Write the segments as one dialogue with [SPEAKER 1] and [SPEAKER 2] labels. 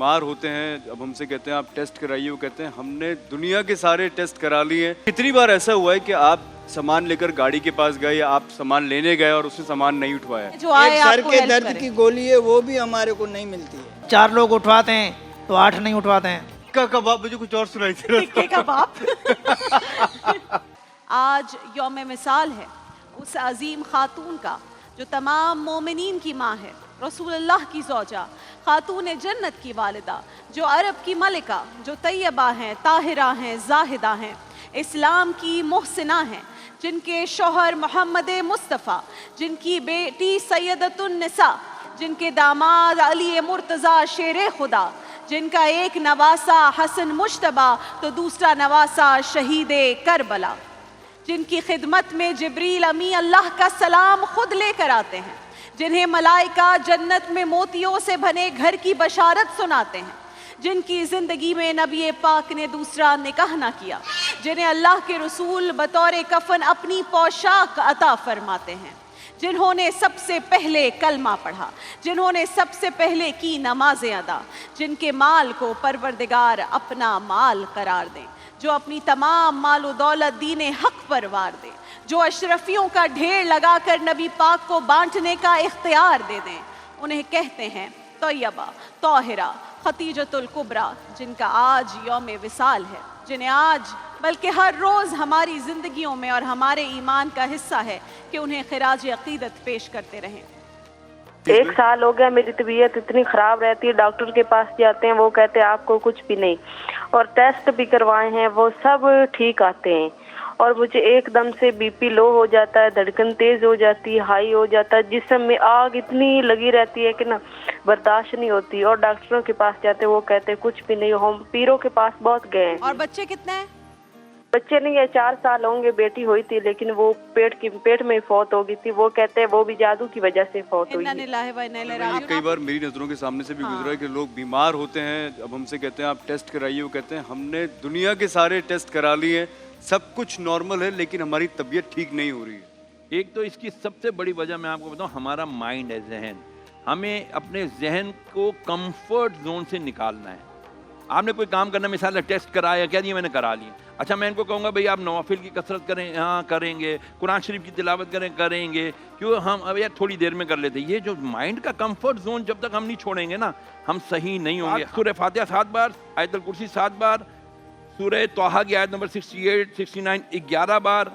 [SPEAKER 1] बीमार होते हैं, अब हमसे कहते हैं आप टेस्ट कराइए, वो कहते हैं हमने दुनिया के सारे टेस्ट करा लिए हैं। कितनी बार ऐसा हुआ है कि आप सामान लेकर गाड़ी के पास गए या आप सामान लेने गए और उसने सामान नहीं उठवाया?
[SPEAKER 2] जो आए
[SPEAKER 3] एक सर
[SPEAKER 2] आपको
[SPEAKER 3] के
[SPEAKER 2] हेल्प
[SPEAKER 3] दर्द
[SPEAKER 2] करे।
[SPEAKER 3] की गोली है, वो भी हमारे को नहीं मिलती है।
[SPEAKER 4] 4 लोग उठवाते हैं तो 8 नहीं उठवाते हैं।
[SPEAKER 1] टिक्का कबाब, मुझे कुछ और सुनाई दे रहा था।
[SPEAKER 2] टिक्के कबाब। आज यौम मिसाल है उस अजीम खातून का जो तमाम मोमिनीन की माँ है, रसूलुल्लाह की ज़ौजा, खातून जन्नत की वालिदा, जो अरब की मलिका, जो तैयबा हैं, ताहिरा हैं, जाहिदा हैं, इस्लाम की मोहसिना हैं, जिनके शौहर मोहम्मद मुस्तफ़ा, जिनकी बेटी सैयदतुन निसा, जिनके दामाद अली मुर्तज़ा शेर खुदा, जिनका एक नवासा हसन मुश्तबा तो दूसरा नवासा शहीद करबला, जिनकी खिदमत में जिब्रील अमी अल्लाह का सलाम खुद लेकर आते हैं, जिन्हें मलाइका जन्नत में मोतियों से बने घर की बशारत सुनाते हैं, जिनकी ज़िंदगी में नबी पाक ने दूसरा निकाह ना किया, जिन्हें अल्लाह के रसूल बतौर कफन अपनी पोशाक अता फरमाते हैं, जिन्होंने सबसे पहले कलमा पढ़ा, जिन्होंने सबसे पहले की नमाजें अदा, जिनके माल को परवरदिगार अपना माल करार दें, जो अपनी तमाम माल दौलत दीने हक पर वार दें, जो अशरफियों का ढेर लगाकर नबी पाक को बांटने का इख्तियार दे दें, उन्हें कहते हैं तैयबा, ताहिरा, खतीजतुल कुबरा, जिनका आज यौम विसाल है, जिन्हें आज बल्कि हर रोज़ हमारी ज़िंदगियों में और हमारे ईमान का हिस्सा है कि उन्हें खिराज अक़ीदत पेश करते रहें।
[SPEAKER 5] 1 साल हो गया, मेरी तबीयत इतनी ख़राब रहती है, डॉक्टर के पास जाते हैं, वो कहते हैं आपको कुछ भी नहीं, और टेस्ट भी करवाए हैं, वो सब ठीक आते हैं, और मुझे एकदम से बीपी लो हो जाता है, धड़कन तेज़ हो जाती है, हाई हो जाता है, जिस्म में आग इतनी लगी रहती है कि ना बर्दाश्त नहीं होती, और डॉक्टरों के पास जाते हैं, वो कहते हैं कुछ भी नहीं। हम पीरों के पास बहुत गए हैं।
[SPEAKER 2] और बच्चे कितने हैं?
[SPEAKER 5] बच्चे नहीं है, 4 साल होंगे, बेटी हुई थी लेकिन वो पेट में फौत हो गई थी, वो कहते हैं वो भी जादू की वजह से फौत हुई है।
[SPEAKER 1] ये कई बार मेरी नज़रों के सामने से भी गुजरा है कि लोग बीमार होते हैं, अब हमसे कहते हैं आप टेस्ट कराइए, वो कहते हैं हमने दुनिया के सारे टेस्ट करा लिए हैं, सब कुछ नॉर्मल है लेकिन हमारी तबीयत ठीक नहीं हो रही है।
[SPEAKER 6] एक तो इसकी सबसे बड़ी वजह मैं आपको बताऊं, हमारा माइंड है, जहन। हमें अपने जहन को कंफर्ट जोन से निकालना है। आपने कोई काम करना, मिसाल टेस्ट कराया, क्या दिया मैंने करा लिया, अच्छा मैं इनको कहूँगा भाई आप नवाफिल की कसरत करें, हाँ करेंगे, कुरान शरीफ की तिलावत करेंगे, क्यों हम अब यार थोड़ी देर में कर लेते। ये जो माइंड का कंफर्ट जोन जब तक हम नहीं छोड़ेंगे ना, हम सही नहीं होंगे। सूरह फातिहा 7 बार, आयतुल कुर्सी 7 बार, सूरह तोहा की आयत नंबर 68, 69 11 बार,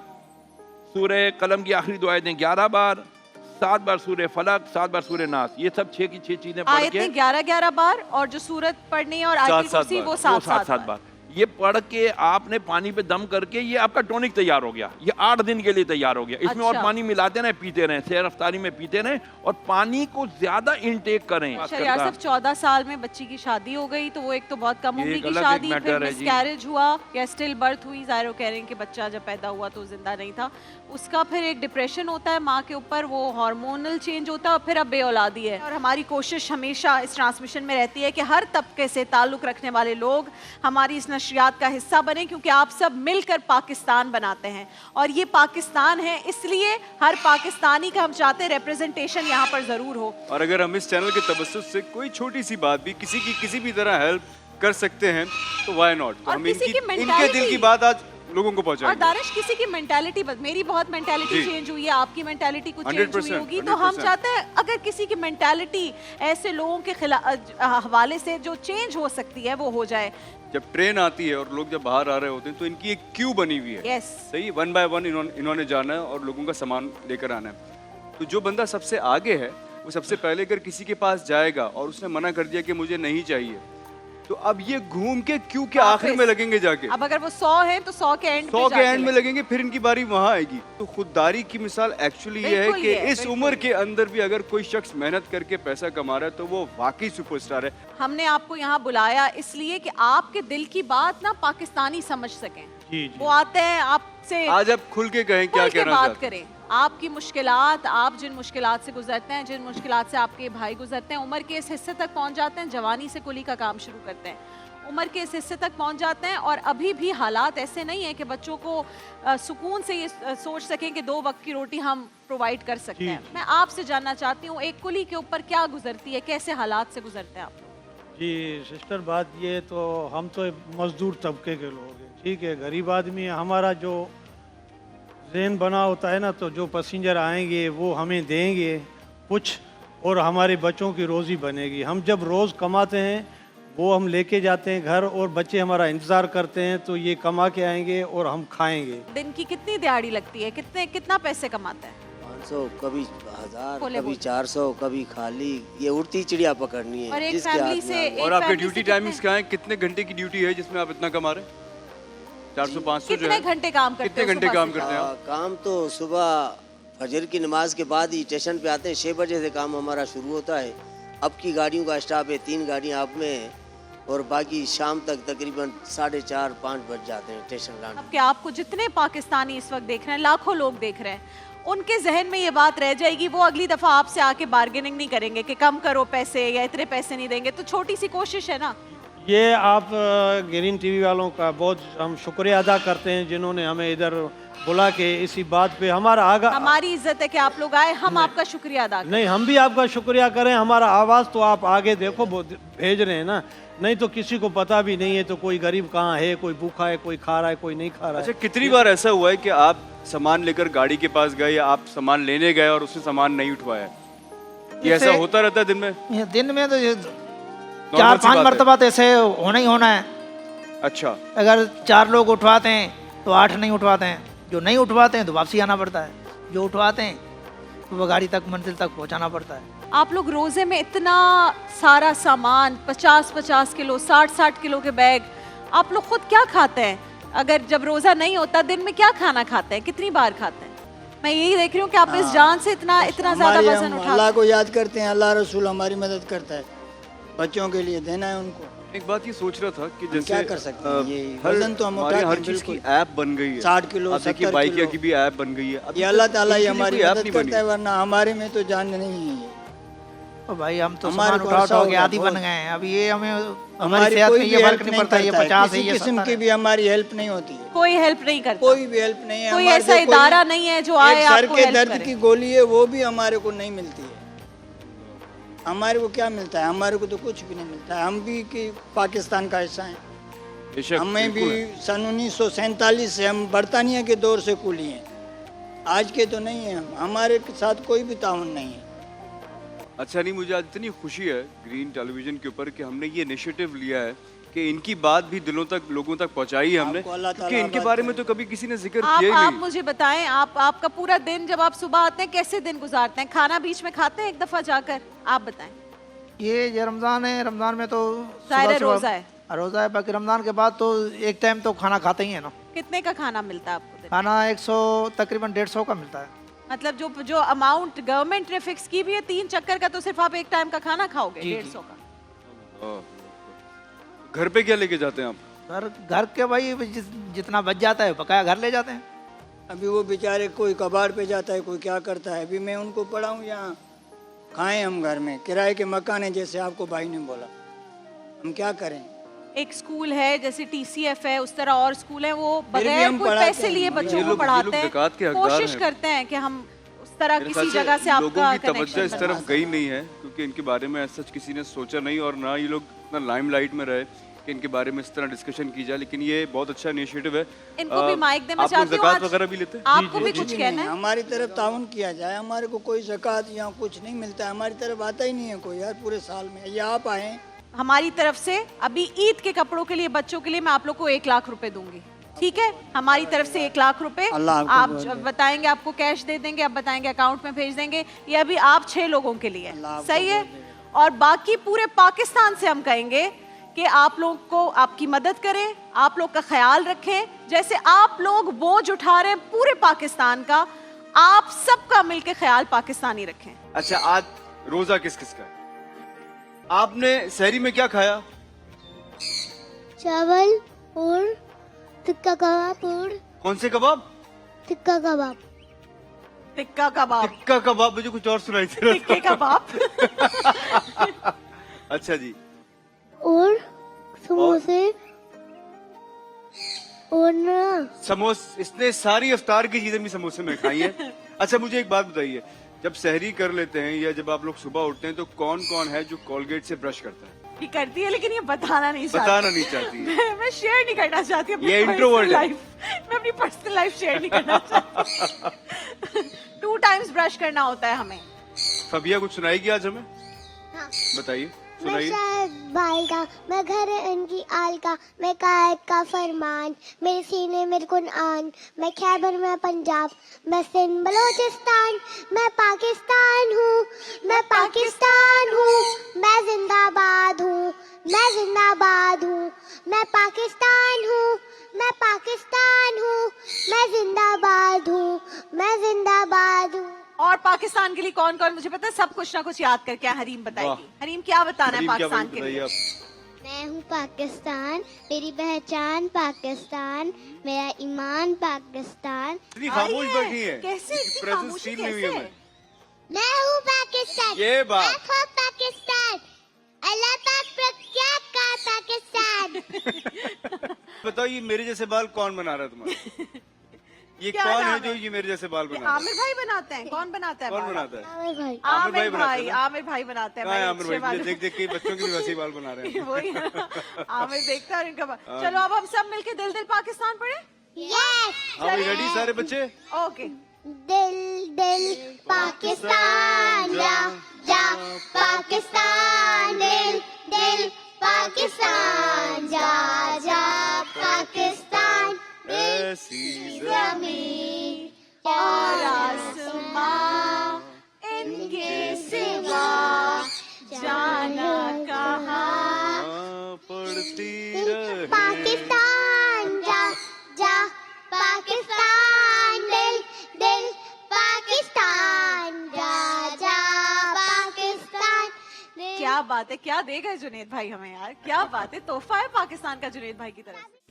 [SPEAKER 6] सूरह कलम की आखिरी 2 आयतें 11 बार, 7 बार सूरह फलक, 7 बार सूरह नास, ये सब 6 की 6 चीजें पढ़ के
[SPEAKER 2] 11 बार, और जो सूरत पढ़नी है और आयत कुर्सी वो 7 बार,
[SPEAKER 6] ये पढ़ के आपने पानी पे दम करके, ये आपका टॉनिक तैयार हो गया, ये 8 दिन के लिए तैयार हो गया। इसमें और पानी मिलाते रहें, पीते रहें, सैर अफ्तारी में पीते रहें, और पानी को ज्यादा इनटेक करें।
[SPEAKER 2] अच्छा यार, सिर्फ 14 साल में बच्ची की शादी हो गई तो वो एक तो बहुत कम उम्र की शादी, फिर मिसकैरेज हुआ या स्टिल बर्थ हुई, ज़ाहिर कह रहे हैं कि बच्चा जब पैदा हुआ तो जिंदा नहीं था, उसका फिर एक डिप्रेशन होता है माँ के ऊपर, वो हार्मोनल चेंज होता है, और फिर अब बेऔलादी है। और हमारी कोशिश हमेशा इस ट्रांसमिशन में रहती है कि हर तबके से ताल्लुक़ रखने वाले लोग हमारी इस नशरियात का हिस्सा बने, क्योंकि आप सब मिलकर पाकिस्तान बनाते हैं, और ये पाकिस्तान है, इसलिए हर पाकिस्तानी का हम चाहते हैं रिप्रेजेंटेशन यहाँ पर ज़रूर हो।
[SPEAKER 1] और अगर हम इस चैनल के तवज्जुह से कोई छोटी सी बात भी किसी की किसी भी तरह हेल्प कर सकते हैं तो वाई नॉट। तो हम इनके दिल की बात आज लोगों को पहुंचाएंगे।
[SPEAKER 2] और दानिश, किसी की मेंटालिटी, मेरी बहुत मेंटालिटी चेंज हुई है, आपकी मेंटालिटी कुछ चेंज हुई होगी, तो हम चाहते हैं अगर किसी की मेंटालिटी ऐसे लोगों के हवाले से जो चेंज हो सकती है वो हो जाए।
[SPEAKER 1] जब ट्रेन आती है और लोग जब बाहर आ रहे होते हैं तो इनकी एक क्यू बनी हुई है।
[SPEAKER 2] yes.
[SPEAKER 1] सही, 1 बाय 1 इन्होंने जाना है और लोगों का सामान लेकर आना है। तो जो बंदा सबसे आगे है वो सबसे पहले अगर किसी के पास जाएगा और उसने मना कर दिया कि मुझे नहीं चाहिए, तो अब ये घूम के क्यू के आखिर में लगेंगे जाके।
[SPEAKER 2] अब अगर वो 100 हैं तो 100 के एंड
[SPEAKER 1] में लगेंगे, फिर इनकी बारी वहां आएगी। तो खुददारी की मिसाल एक्चुअली ये है कि इस उम्र के अंदर भी अगर कोई शख्स मेहनत करके पैसा कमा रहा है तो वो वाकई सुपरस्टार है।
[SPEAKER 2] हमने आपको यहाँ बुलाया इसलिए कि आपके दिल की बात ना पाकिस्तानी समझ सकें। वो आते हैं आपसे,
[SPEAKER 1] आज आप खुल के कहें, क्या कहना
[SPEAKER 2] बात करें, आपकी मुश्किलात, आप जिन मुश्किलात से गुजरते हैं, जिन मुश्किलात से आपके भाई गुजरते हैं, उम्र के इस हिस्से तक पहुंच जाते हैं, जवानी से कुली का काम शुरू करते हैं, उम्र के इस हिस्से तक पहुंच जाते हैं, और अभी भी हालात ऐसे नहीं है कि बच्चों को सुकून से ये सोच सकें कि 2 वक्त की रोटी हम प्रोवाइड कर सकते हैं। मैं आपसे जानना चाहती हूँ, एक कुली के ऊपर क्या गुजरती है, कैसे हालात से गुजरते हैं आप?
[SPEAKER 7] जी सिस्टर, बात ये तो हम तो मजदूर तबके के लोग हैं, ठीक है, गरीब आदमी है। हमारा जो जहन बना होता है ना, तो जो पैसेंजर आएंगे वो हमें देंगे कुछ और हमारे बच्चों की रोज़ी बनेगी। हम जब रोज़ कमाते हैं वो हम लेके जाते हैं घर और बच्चे हमारा इंतज़ार करते हैं, तो ये कमा के आएंगे और हम खाएंगे।
[SPEAKER 2] दिन की कितनी दिहाड़ी लगती है, कितना पैसे कमाते हैं?
[SPEAKER 8] 500, कभी 1000,
[SPEAKER 2] बोले
[SPEAKER 8] कभी
[SPEAKER 2] बोले।
[SPEAKER 8] 400, कभी खाली। ये उड़ती चिड़िया पकड़नी है
[SPEAKER 2] और एक
[SPEAKER 8] जिसके
[SPEAKER 2] फैमिली
[SPEAKER 8] हाथ में
[SPEAKER 2] से
[SPEAKER 8] आगे।
[SPEAKER 1] और
[SPEAKER 2] एक
[SPEAKER 1] आपके
[SPEAKER 2] फैमिली
[SPEAKER 1] ड्यूटी
[SPEAKER 2] से कितने-
[SPEAKER 1] टाइमिंग्स क्या है? कितने घंटे की ड्यूटी है जिसमें आप इतना कमा रहे हैं? 400-500 जो
[SPEAKER 2] कितने
[SPEAKER 1] है,
[SPEAKER 2] घंटे काम करते
[SPEAKER 1] कितने
[SPEAKER 2] हो
[SPEAKER 1] घंटे
[SPEAKER 2] सुबह
[SPEAKER 1] काम
[SPEAKER 2] से?
[SPEAKER 1] करते हैं आप?
[SPEAKER 8] काम तो सुबह फजर की नमाज के बाद ही स्टेशन पे आते हैं। 6 बजे से काम हमारा शुरू होता है। अब की गाड़ियों का स्टाफ है, 3 गाड़ियाँ अब में है और बाकी शाम तक तकरीबन 4:30-5 बज जाते हैं स्टेशन लाने।
[SPEAKER 2] अब क्या आपको जितने पाकिस्तानी इस वक्त देख रहे हैं, लाखों लोग देख रहे हैं, उनके जहन में ये बात रह जाएगी, वो अगली दफा आपसे आके बार्गेनिंग नहीं करेंगे कि कम करो पैसे या इतने पैसे नहीं देंगे। तो छोटी सी कोशिश है ना।
[SPEAKER 7] ये आप ग्रीन टीवी वालों का बहुत हम शुक्रिया अदा करते हैं जिन्होंने हमें इधर बुला के इसी बात पे हमारा आगा।
[SPEAKER 2] हमारी इज्जत है कि आप लोग आए, हम आपका शुक्रिया अदा करें।
[SPEAKER 7] नहीं, हम भी आपका शुक्रिया करें। हमारा आवाज़ तो आप आगे देखो भेज रहे हैं ना, नहीं तो किसी को पता भी नहीं है तो कोई गरीब कहाँ है, कोई भूखा है, कोई खा रहा है, कोई नहीं खा रहा है।
[SPEAKER 1] अच्छा, कितनी बार ऐसा हुआ है कि आप सामान लेकर गाड़ी के पास गए या आप सामान लेने गए और उसने सामान नहीं उठवाया? ये ऐसा
[SPEAKER 4] जैसे-
[SPEAKER 1] होता रहता है दिन में?
[SPEAKER 4] ये दिन में तो ये
[SPEAKER 1] Normal सी
[SPEAKER 4] 4-5
[SPEAKER 1] बात है।
[SPEAKER 4] मरतबा तो ऐसे होना ही होना है।
[SPEAKER 1] अच्छा,
[SPEAKER 4] अगर 4 लोग उठवाते हैं तो 8 नहीं उठवाते हैं, जो नहीं उठवाते हैं तो वापसी आना पड़ता है, जो उठवाते हैं तो वो गाड़ी तक मंजिल तक पहुंचाना पड़ता है।
[SPEAKER 2] आप लोग रोजे में इतना सारा सामान 50-50 किलो 60-60 किलो के बैग, आप लोग खुद क्या खाते हैं? अगर जब रोजा नहीं होता दिन में क्या खाना खाते हैं, कितनी बार खाते हैं? मैं यही देख रही हूँ कि आप इस जान से इतना ज्यादा
[SPEAKER 3] हमारे
[SPEAKER 2] वजन
[SPEAKER 3] हम
[SPEAKER 2] उठाते
[SPEAKER 3] अल्लाह
[SPEAKER 2] हैं।
[SPEAKER 3] को याद करते हैं, अल्लाह रसूल हमारी मदद करता है, बच्चों के लिए देना है उनको।
[SPEAKER 1] एक बात ये सोच रहा था कि जैसे
[SPEAKER 3] क्या कर सकते हैं, ये
[SPEAKER 1] हर
[SPEAKER 3] वजन तो हम
[SPEAKER 1] हमारे
[SPEAKER 3] उठाते
[SPEAKER 1] हर
[SPEAKER 3] हैं,
[SPEAKER 1] चीज की
[SPEAKER 3] बिल्कुल।
[SPEAKER 1] ऐप बन गई है।
[SPEAKER 3] 60 किलो,
[SPEAKER 1] आप देखिए
[SPEAKER 3] 70
[SPEAKER 1] बाइकिया
[SPEAKER 3] किलो।
[SPEAKER 1] की भी ऐप बन गई है। अभी
[SPEAKER 3] ये
[SPEAKER 1] तो
[SPEAKER 3] अल्लाह ताला ही
[SPEAKER 1] इनके लिए
[SPEAKER 3] हमारी
[SPEAKER 1] कोई ऐप
[SPEAKER 3] मदद
[SPEAKER 1] नहीं
[SPEAKER 3] करता है,
[SPEAKER 1] बनी।
[SPEAKER 3] वरना हमारे में तो जान नहीं है ये।
[SPEAKER 4] तो भाई हम तो
[SPEAKER 3] हमारे
[SPEAKER 4] सामान
[SPEAKER 3] को
[SPEAKER 4] उठा
[SPEAKER 3] ऐसा
[SPEAKER 4] उठा
[SPEAKER 3] हो
[SPEAKER 4] के
[SPEAKER 3] गया
[SPEAKER 4] आदि बन
[SPEAKER 3] बहुत।
[SPEAKER 4] गए हैं। अब ये हमें हमारी
[SPEAKER 3] हमारी
[SPEAKER 4] सेहत
[SPEAKER 3] कोई
[SPEAKER 4] में
[SPEAKER 3] भी
[SPEAKER 4] ये फर्क
[SPEAKER 3] हेल्प
[SPEAKER 4] नहीं
[SPEAKER 3] नहीं
[SPEAKER 4] पड़ता, ये
[SPEAKER 3] करता है,
[SPEAKER 4] 50 है,
[SPEAKER 3] किसी
[SPEAKER 4] ये
[SPEAKER 3] किस्म
[SPEAKER 4] 70
[SPEAKER 3] की
[SPEAKER 4] है।
[SPEAKER 3] भी हमारी हेल्प नहीं होती है,
[SPEAKER 2] कोई हेल्प नहीं करता,
[SPEAKER 3] कोई भी हेल्प नहीं है।
[SPEAKER 2] कोई
[SPEAKER 3] हमारे
[SPEAKER 2] ऐसा
[SPEAKER 3] जो कोई
[SPEAKER 2] इदारा नहीं है जो आए
[SPEAKER 3] एक सर
[SPEAKER 2] आपको
[SPEAKER 3] के
[SPEAKER 2] हेल्प
[SPEAKER 3] दर्द
[SPEAKER 2] करे।
[SPEAKER 3] की गोली है वो भी हमारे को नहीं मिलती है। हमारे को क्या मिलता है? हमारे को तो कुछ भी नहीं मिलता है। हम भी कि पाकिस्तान का हिस्सा हैं।
[SPEAKER 1] बेशक,
[SPEAKER 3] हमें भी
[SPEAKER 1] बिल्कुल है।
[SPEAKER 3] सन 1947 से हम बरतानिया के दौर से कूली हैं, आज के तो नहीं है। हमारे साथ कोई भी ताउन नहीं है।
[SPEAKER 1] अच्छा, नहीं, मुझे आज इतनी खुशी है ग्रीन टेलीविजन के ऊपर कि हमने ये इनिशिएटिव लिया है कि इनकी बात भी दिलों तक, लोगों तक पहुंचाई है हमने,
[SPEAKER 3] आपको अल्लाह ताला
[SPEAKER 1] क्योंकि इनके
[SPEAKER 3] आबाद
[SPEAKER 1] बारे में
[SPEAKER 3] करे।
[SPEAKER 1] तो कभी किसी ने जिक्र
[SPEAKER 2] आप
[SPEAKER 1] किया ही
[SPEAKER 2] आप
[SPEAKER 1] नहीं।
[SPEAKER 2] मुझे बताएं, आपका पूरा दिन जब आप सुबह आते हैं कैसे दिन गुजारते हैं? खाना बीच में खाते हैं एक दफा जाकर? आप बताएं।
[SPEAKER 4] ये रमज़ान है, रमज़ान में तो
[SPEAKER 2] ज़ाहिर है
[SPEAKER 4] सुबह-
[SPEAKER 2] रोज़ा है।
[SPEAKER 4] रोज़ा है, बाकी रमज़ान के बाद तो एक टाइम तो खाना खाते ही है ना।
[SPEAKER 2] कितने का खाना मिलता है आपको दिन में?
[SPEAKER 4] खाना 100 तकरीबन 150 का मिलता है।
[SPEAKER 2] मतलब जो अमाउंट गवर्नमेंट ने फिक्स की भी है 3 चक्कर का, तो सिर्फ आप एक टाइम का खाना खाओगे
[SPEAKER 4] जी,
[SPEAKER 2] 150 का।
[SPEAKER 1] घर पे क्या लेके जाते हैं आप?
[SPEAKER 4] घर के भाई जितना बच जाता है बकाया घर ले जाते हैं।
[SPEAKER 3] अभी वो बेचारे कोई कबाड़ पे जाता है, कोई क्या करता है। अभी मैं उनको पढ़ाऊँ यहाँ, खाएं हम घर में, किराए के मकान है जैसे आपको भाई ने बोला, हम क्या करें?
[SPEAKER 2] एक स्कूल है जैसे TCF है, उस तरह और स्कूल है, वो
[SPEAKER 3] फिर भी
[SPEAKER 2] बगैर
[SPEAKER 3] हम
[SPEAKER 2] कोई
[SPEAKER 3] पढ़ाते
[SPEAKER 2] पैसे
[SPEAKER 3] हैं।
[SPEAKER 2] लिए
[SPEAKER 3] ये
[SPEAKER 2] बच्चों को
[SPEAKER 1] लोग
[SPEAKER 2] पढ़ाते
[SPEAKER 1] ज़कात के
[SPEAKER 2] हैं।
[SPEAKER 1] हकदार
[SPEAKER 2] कोशिश
[SPEAKER 1] हैं।
[SPEAKER 2] करते हैं कि हम उस तरह
[SPEAKER 1] मेरे
[SPEAKER 2] किसी
[SPEAKER 1] ख्याल से
[SPEAKER 2] जगह से
[SPEAKER 1] लोगों
[SPEAKER 2] आपका
[SPEAKER 1] की तवज्जो इस
[SPEAKER 2] कनेक्शन
[SPEAKER 1] तरफ गई नहीं है क्योंकि इनके बारे में सच किसी ने सोचा नहीं और ना ये लोग इतना लाइमलाइट में रहे कि इनके बारे में इस तरह डिस्कशन की जाए। लेकिन ये बहुत अच्छा इनिशिएटिव है।
[SPEAKER 2] इनको भी माइक दे। मैं
[SPEAKER 1] आप लोग
[SPEAKER 2] चाहती हूँ
[SPEAKER 1] ज़कात
[SPEAKER 2] आज
[SPEAKER 1] वगैरह भी लेते हैं?
[SPEAKER 2] आपको भी कुछ
[SPEAKER 3] जी
[SPEAKER 2] कहना
[SPEAKER 3] नहीं,
[SPEAKER 2] है।
[SPEAKER 3] हमारी तरफ ताउन किया जाए। हमारे को कोई ज़कात यहाँ कुछ नहीं मिलता है, हमारी तरफ आता ही नहीं है कोई यार पूरे साल में। ये आप आए,
[SPEAKER 2] हमारी तरफ से अभी ईद के कपड़ों के लिए बच्चों के लिए मैं आप लोग को 1 लाख रुपए दूंगी, ठीक है? हमारी तरफ से 1 लाख रुपए
[SPEAKER 3] अल्लाह आपको
[SPEAKER 2] आप
[SPEAKER 3] बहुत
[SPEAKER 2] जब
[SPEAKER 3] दे।
[SPEAKER 2] बताएंगे आपको कैश दे देंगे, आप बताएंगे अकाउंट में भेज देंगे। ये अभी आप 6 लोगों के लिए,
[SPEAKER 3] अल्लाह आपको
[SPEAKER 2] सही है?
[SPEAKER 3] बहुत दे।
[SPEAKER 2] और बाकी पूरे पाकिस्तान से हम कहेंगे कि आप लोग को आपकी मदद करें, आप लोग का ख्याल रखें। जैसे आप लोग बोझ उठा रहे हैं पूरे पाकिस्तान का, आप सबका मिलके ख्याल पाकिस्तानी रखें।
[SPEAKER 1] अच्छा, आज रोजा किस किस का है? आपने सहरी में क्या खाया?
[SPEAKER 9] चावल और टिक्का कबाब और
[SPEAKER 1] कौन से कबाब?
[SPEAKER 9] टिक्का कबाब।
[SPEAKER 2] टिक्का कबाब,
[SPEAKER 1] टिक्का कबाब। मुझे कुछ और सुनाई दे
[SPEAKER 2] टिक्के
[SPEAKER 1] रहा
[SPEAKER 2] कबाब।
[SPEAKER 1] था। अच्छा जी।
[SPEAKER 9] और समोसे और ना
[SPEAKER 1] इसने सारी इफ्तार की चीजें भी समोसे में खाई है। अच्छा, मुझे एक बात बताइए, जब सहरी कर लेते हैं या जब आप लोग सुबह उठते हैं तो कौन कौन है जो कोलगेट से ब्रश करता है?
[SPEAKER 2] ये करती है लेकिन ये बताना नहीं चाहती।
[SPEAKER 1] बताना नहीं चाहती है।
[SPEAKER 2] मैं शेयर नहीं करना चाहती अपनी
[SPEAKER 1] ये
[SPEAKER 2] personal
[SPEAKER 1] introvert है।
[SPEAKER 2] life। मैं अपनी पर्सनल लाइफ शेयर नहीं करना चाहती। 2 टाइम्स ब्रश करना होता है हमें।
[SPEAKER 1] फबिया कुछ सुनाएगी आज हमें?
[SPEAKER 9] हाँ।
[SPEAKER 1] बताइए,
[SPEAKER 9] मैं
[SPEAKER 1] सुनाइए।
[SPEAKER 9] शायद बाल का, मैं घर इनकी आल का, मैं कायद का फरमान, मेरे सीने मेरे कुन आन, मैं खैबर मैं पंजाब, मैं सिंध बलोचिस्तान, मैं पाकिस्तान हूँ, मैं पाकिस्तान हूँ, मैं जिंदाबाद हूँ, मैं जिंदाबाद हूँ, मैं पाकिस्तान हूँ, मैं पाकिस्तान हूँ, मैं जिंदाबाद हूँ, मैं जिंदाबाद हूँ।
[SPEAKER 2] और पाकिस्तान के लिए कौन कौन, मुझे पता है सब कुछ ना कुछ याद करके हरीम बताएगी।
[SPEAKER 1] वाह।
[SPEAKER 2] हरीम क्या बताना है
[SPEAKER 1] हरीम, क्या
[SPEAKER 2] पाकिस्तान के
[SPEAKER 1] बताइए
[SPEAKER 2] लिए?
[SPEAKER 1] आप?
[SPEAKER 9] मैं हूँ पाकिस्तान, मेरी पहचान पाकिस्तान, मेरा ईमान पाकिस्तान।
[SPEAKER 1] इतनी खामोश
[SPEAKER 2] आई है।
[SPEAKER 1] बैठी है।
[SPEAKER 2] कैसे
[SPEAKER 1] इसकी
[SPEAKER 2] इतनी
[SPEAKER 1] presence
[SPEAKER 2] खामोशी
[SPEAKER 1] feel नहीं हुई
[SPEAKER 2] कैसे?
[SPEAKER 1] हमें।
[SPEAKER 9] मैं हूँ पाकिस्तान,
[SPEAKER 1] ये बात।
[SPEAKER 9] मैं हूँ पाकिस्तान, अल्लाह पाक प्रख्यात का पाकिस्तान।
[SPEAKER 1] बताओ ये मेरे जैसे बाल कौन बना रहा है तुम्हारा? ये
[SPEAKER 2] क्या
[SPEAKER 1] कौन है
[SPEAKER 2] नाम
[SPEAKER 1] जो
[SPEAKER 2] है?
[SPEAKER 1] ये मेरे जैसे बाल बना रहा है?
[SPEAKER 2] आमिर भाई बनाते हैं। कौन बनाता है?
[SPEAKER 1] कौन
[SPEAKER 2] बाल?
[SPEAKER 1] बनाता है?
[SPEAKER 9] आमिर भाई,
[SPEAKER 2] आमिर
[SPEAKER 1] बनाते
[SPEAKER 2] भाई,
[SPEAKER 1] हैं ना?
[SPEAKER 2] आमिर भाई बनाते हैं।
[SPEAKER 1] कहाँ है
[SPEAKER 2] बड़े
[SPEAKER 1] आमिर
[SPEAKER 2] अच्छे
[SPEAKER 1] भाई?
[SPEAKER 2] बाल।
[SPEAKER 1] देख देख के बच्चों के भी वैसे ही बाल बना रहे हैं।
[SPEAKER 2] वही है ना। आमिर देखता है और इनका चलो अब हम सब मिलके दिल दिल पाकिस्तान पढ़े।
[SPEAKER 9] यस।
[SPEAKER 1] हाँ भाई, रेडी सारे बच्चे?
[SPEAKER 2] ओके।
[SPEAKER 9] दिल दिल पाकिस्तान जा जा पाकिस्तान, दिल दिल पाकिस्तान जा जा पाकिस्तान,
[SPEAKER 1] ऐसी
[SPEAKER 9] जमीन
[SPEAKER 2] और आसमां इनके सिवा जाना कहाँ।
[SPEAKER 1] पड़ती रहे।
[SPEAKER 9] पाकिस्तान जा जा पाकिस्तान, दिल दिल पाकिस्तान जा जा पाकिस्तान।
[SPEAKER 2] क्या बात है, क्या देगा जुनेद भाई हमें यार, क्या बात है, तोहफा है पाकिस्तान का जुनेद भाई की तरफ से।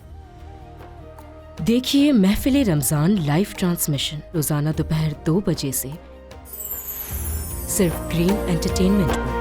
[SPEAKER 10] देखिए महफिल रमजान लाइव ट्रांसमिशन रोजाना दोपहर 2 बजे से सिर्फ ग्रीन एंटरटेनमेंट पर।